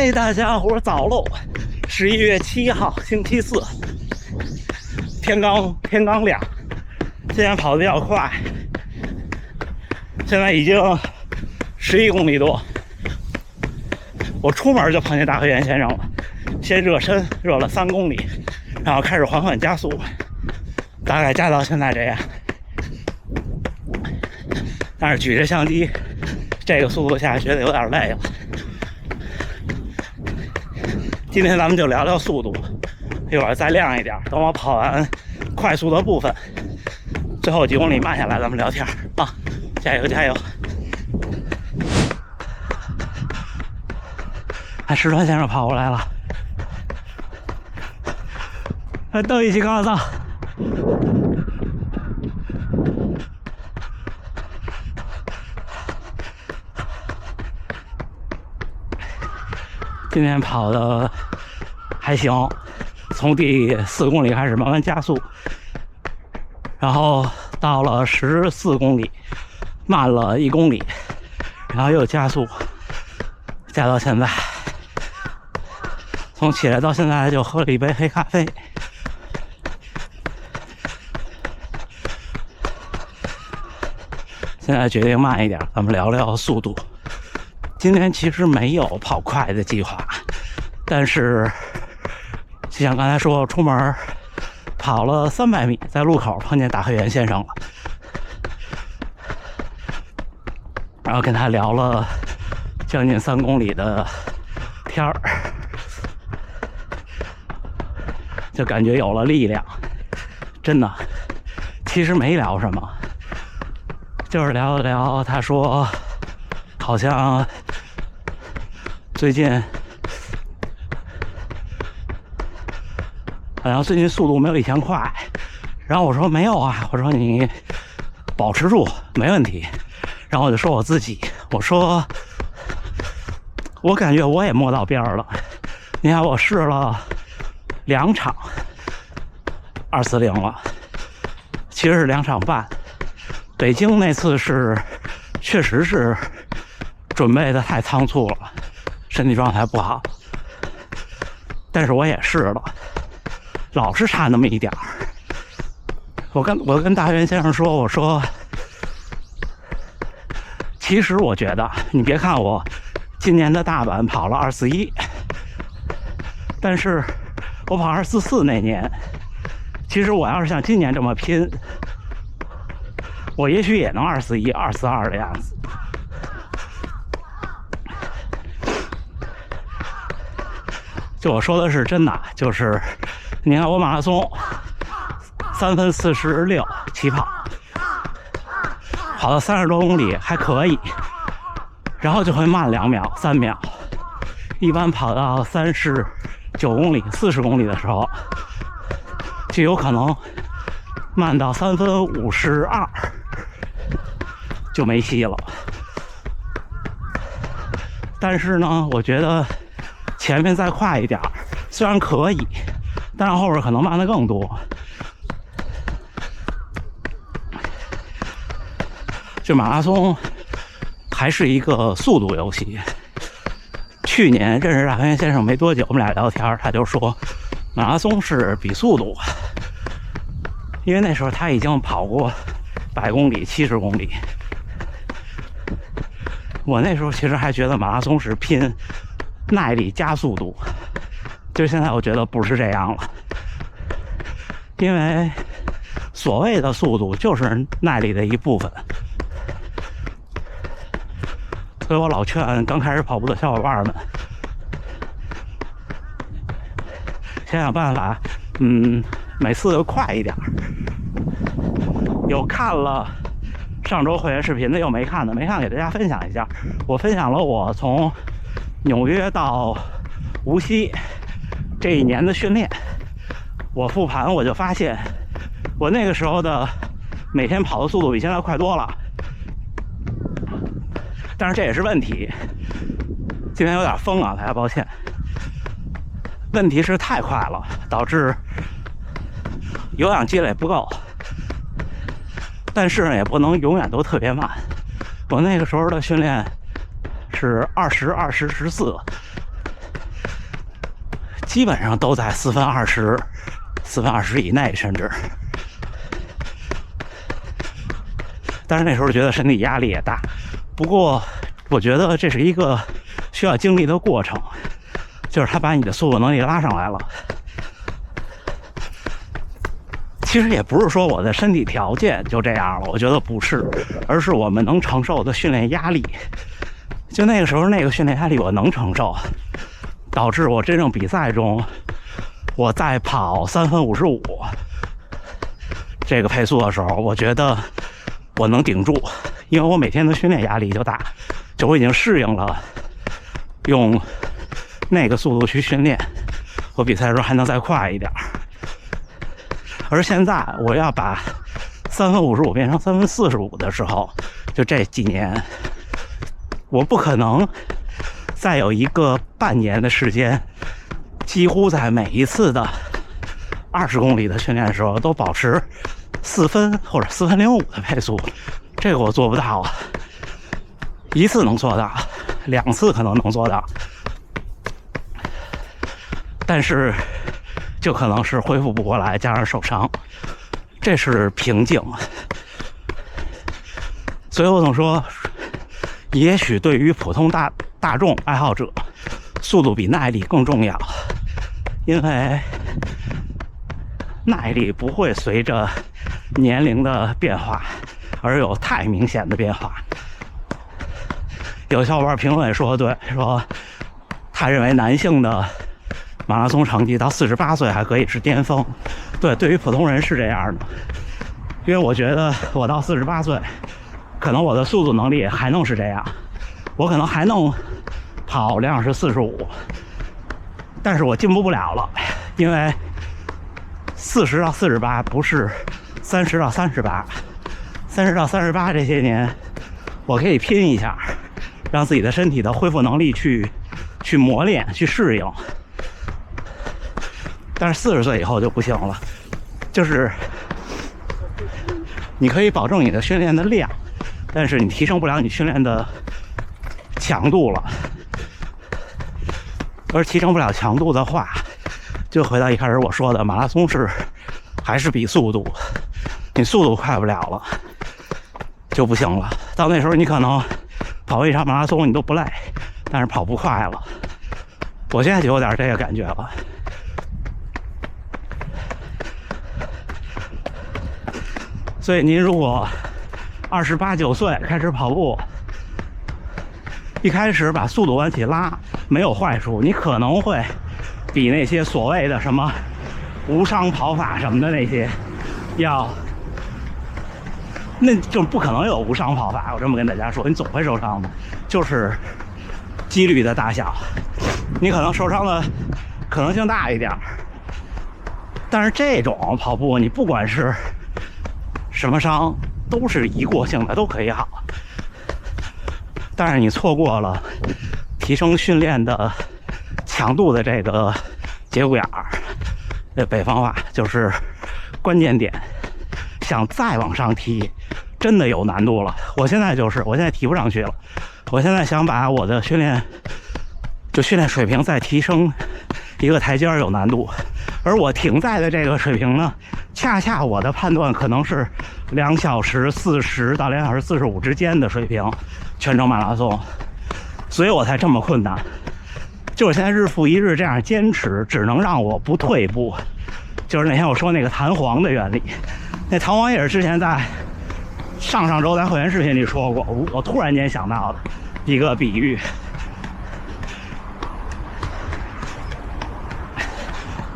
嗨，大家伙早喽！11月7号，星期四，天刚亮。今天跑得比较快，现在已经11公里多。我出门就碰见大河源先生了，先热身，热了3公里，然后开始缓缓加速，大概加到现在这样。但是举着相机，这个速度下觉得有点累了。今天咱们就聊聊速度，一会儿再亮一点，等我跑完快速的部分，最后几公里慢下来咱们聊天啊！加油加油！石川先生跑过来了，都一起高照。今天跑的还行，从第4公里开始慢慢加速，然后到了14公里，慢了1公里，然后又加速，加到现在。从起来到现在就喝了一杯黑咖啡。现在决定慢一点，咱们聊聊速度。今天其实没有跑快的计划，但是就像刚才说，出门跑了300米，在路口碰见大河源先生了，然后跟他聊了将近3公里的天儿，就感觉有了力量。真的，其实没聊什么，就是聊了聊。他说好像最近速度没有以前快，然后我说没有啊，我说你保持住没问题。然后我就说我自己，我说我感觉我也摸到边儿了。你看我试了2场240了，其实是2场半。北京那次确实是准备的太仓促了，身体状态不好，但是我也试了，老是差那么一点儿。我跟大元先生说，我说其实我觉得，你别看我今年的大阪跑了241，但是我跑244那年，其实我要是像今年这么拼，我也许也能241、242的样子。就我说的是真的，就是你看我马拉松3分46起跑，跑到30多公里还可以，然后就会慢2秒、3秒，一般跑到39公里、40公里的时候，就有可能慢到3分52，就没戏了。但是呢，我觉得前面再快一点，虽然可以，但是后边可能慢的更多。这马拉松还是一个速度游戏。去年认识大河源先生没多久，我们俩聊天，他就说马拉松是比速度，因为那时候他已经跑过100公里、70公里。我那时候其实还觉得马拉松是拼耐力加速度，就现在我觉得不是这样了，因为所谓的速度就是耐力的一部分。所以我老劝刚开始跑步的小伙伴们，想办法，每次快一点。有看了上周会员视频的，有没看的，没看给大家分享一下。我分享了我从纽约到无锡这1年的训练，我复盘我就发现，我那个时候的每天跑的速度比现在快多了。但是这也是问题，今天有点疯啊，大家抱歉。问题是太快了，导致有氧积累不够，但是呢也不能永远都特别慢。我那个时候的训练是20、20、14，基本上都在4分20、4分20以内，甚至。但是那时候觉得身体压力也大，不过我觉得这是一个需要经历的过程，就是他把你的速度能力拉上来了。其实也不是说我的身体条件就这样了，我觉得不是，而是我们能承受的训练压力。就那个时候那个训练压力我能承受，导致我真正比赛中，我在跑3分55这个配速的时候，我觉得我能顶住，因为我每天的训练压力就大，就我已经适应了用那个速度去训练，我比赛的时候还能再快一点。而现在我要把3分55变成3分45的时候，就这几年，我不可能再有一个半年的时间，几乎在每一次的20公里的训练的时候都保持4分或者4分05的配速，这个我做不到啊。一次能做到，2次可能能做到，但是就可能是恢复不过来，加上受伤，这是瓶颈。所以我总说，也许对于普通大众爱好者，速度比耐力更重要，因为耐力不会随着年龄的变化而有太明显的变化。有小伙伴评论也说的对，说他认为男性的马拉松成绩到48岁还可以是巅峰。对，对于普通人是这样的，因为我觉得我到48岁，可能我的速度能力还能是这样，我可能还能跑2小时45，但是我进步不了了，因为40到48不是30到38，30到38这些年，我可以拼一下，让自己的身体的恢复能力去磨练、去适应。但是40岁以后就不行了，就是你可以保证你的训练的量，但是你提升不了你训练的强度了。而提升不了强度的话，就回到一开始我说的，马拉松还是比速度，你速度快不了了就不行了。到那时候你可能跑一场马拉松你都不累，但是跑不快了。我现在就有点这个感觉了。所以您如果28、9岁开始跑步，一开始把速度往起拉，没有坏处，你可能会比那些所谓的什么无伤跑法什么的那些那就不可能有无伤跑法。我这么跟大家说，你总会受伤的，就是几率的大小，你可能受伤的可能性大一点，但是这种跑步你不管是什么伤都是一过性的，都可以好。但是你错过了提升训练的强度的这个节骨眼儿，这北方话就是关键点，想再往上提真的有难度了。我现在提不上去了，我现在想把我的训练水平再提升一个台阶有难度，而我停在的这个水平呢，恰恰我的判断可能是2小时40到2小时45之间的水平，全程马拉松，所以我才这么困难。就是现在日复一日这样坚持，只能让我不退步。就是那天我说那个弹簧的原理，那弹簧也是之前在上周在会员视频里说过，我突然间想到的一个比喻。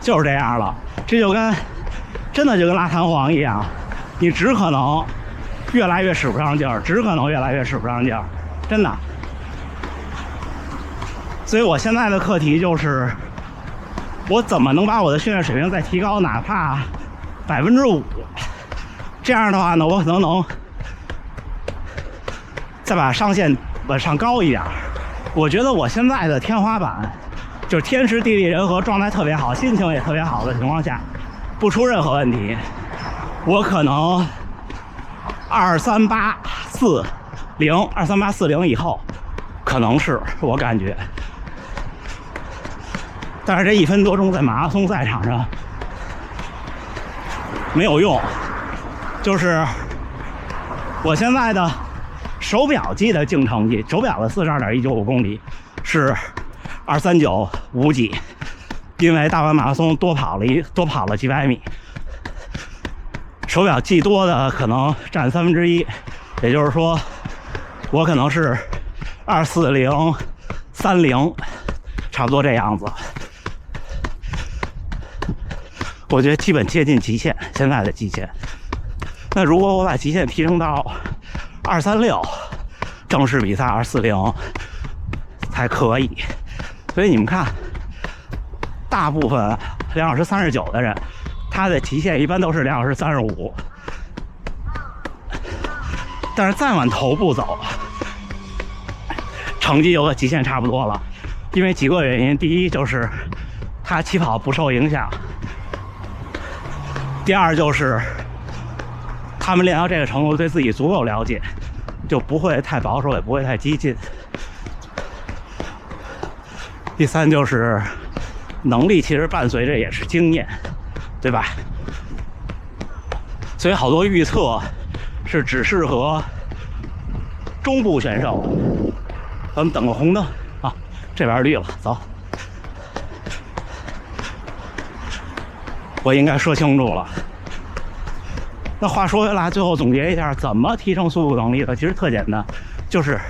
就是这样了，这真的就跟拉弹簧一样，你只可能越来越使不上劲儿，真的。所以我现在的课题就是，我怎么能把我的训练水平再提高，哪怕5%，这样的话呢，我可能再把上限往上高一点。我觉得我现在的天花板，就是天时地利人和，状态特别好，心情也特别好的情况下，不出任何问题，我可能23840以后，可能是我感觉。但是这1分多钟在马拉松赛场上没有用，就是我现在的手表记的净成绩，手表的42.195公里是239.5几，因为大阪马拉松多跑了几百米，手表记多的可能占1/3，也就是说我可能是240.30，差不多这样子。我觉得基本接近极限，现在的极限。那如果我把极限提升到236，正式比赛240才可以。所以你们看，大部分2小时39的人，他的极限一般都是2小时35。但是再往头部走，成绩就和极限差不多了，因为几个原因。第一就是他起跑不受影响。第二就是他们练到这个程度，对自己足够了解，就不会太保守，也不会太激进。第三就是能力其实伴随着也是经验，对吧？所以好多预测是只适合中部选手。咱们等个红灯啊，这边绿了，走。我应该说清楚了。那话说回来，最后总结一下，怎么提升速度能力的？其实特简单，就是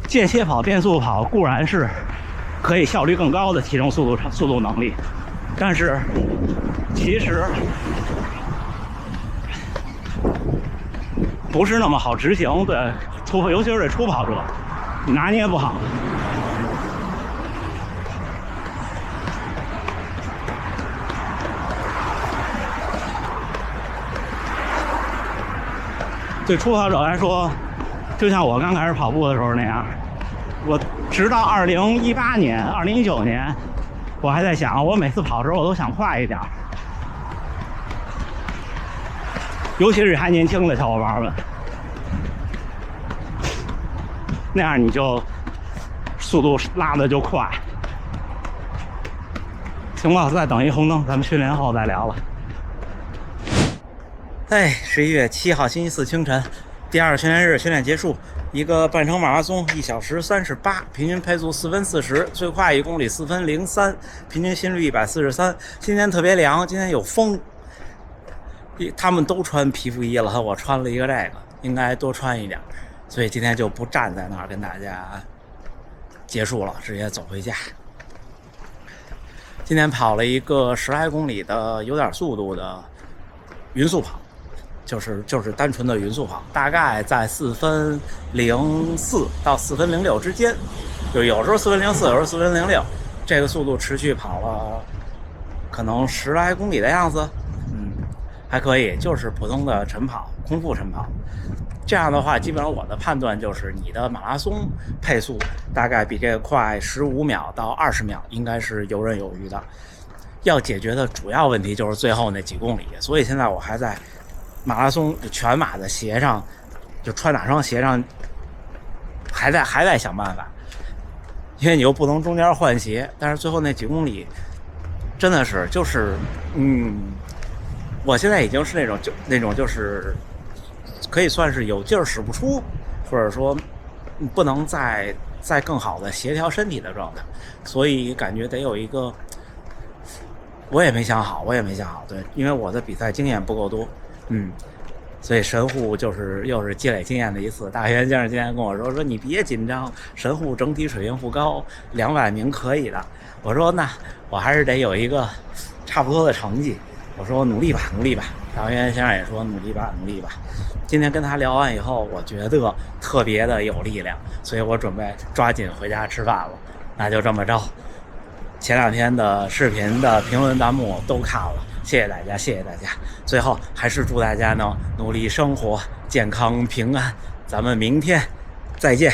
间歇跑、变速跑固然是可以效率更高的提升速度能力，但是其实不是那么好执行。对，尤其是这初跑者，你拿捏不好。对初跑者来说，就像我刚开始跑步的时候那样，我直到2018年、2019年，我还在想，我每次跑的时候我都想快一点，尤其是还年轻的小伙伴们，那样你就速度拉的就快。行吧，再等一红灯，咱们训练后再聊了。11月7号星期四清晨，第二个训练日训练结束，一个半程马拉松，1小时38，平均配速4分40，最快1公里4分03，平均心率143。今天特别凉，今天有风，他们都穿皮肤衣了，我穿了一个这个，应该多穿一点，所以今天就不站在那儿跟大家结束了，直接走回家。今天跑了一个10来公里的有点速度的匀速跑，就是单纯的匀速跑，大概在4分04到4分06之间，就有时候4分04，有时候4分06，这个速度持续跑了可能10来公里的样子，还可以，就是普通的晨跑，空腹晨跑。这样的话，基本上我的判断就是你的马拉松配速大概比这个快15秒到20秒，应该是游刃有余的。要解决的主要问题就是最后那几公里，所以现在我还在马拉松全马的鞋上，就穿哪双鞋上，还在想办法，因为你又不能中间换鞋。但是最后那几公里，真的是就是我现在已经是那种就是可以算是有劲儿使不出，或者说不能再更好的协调身体的状态，所以感觉得有一个，我也没想好，对，因为我的比赛经验不够多，所以神户又是积累经验的一次。大学先生今天跟我说你别紧张，神户整体水平不高，200名可以的。我说那我还是得有一个差不多的成绩。我说努力吧。大学先生也说努力吧。今天跟他聊完以后，我觉得特别的有力量，所以我准备抓紧回家吃饭了。那就这么着，前2天的视频的评论弹幕都看了，谢谢大家。最后还是祝大家呢努力生活，健康平安。咱们明天再见。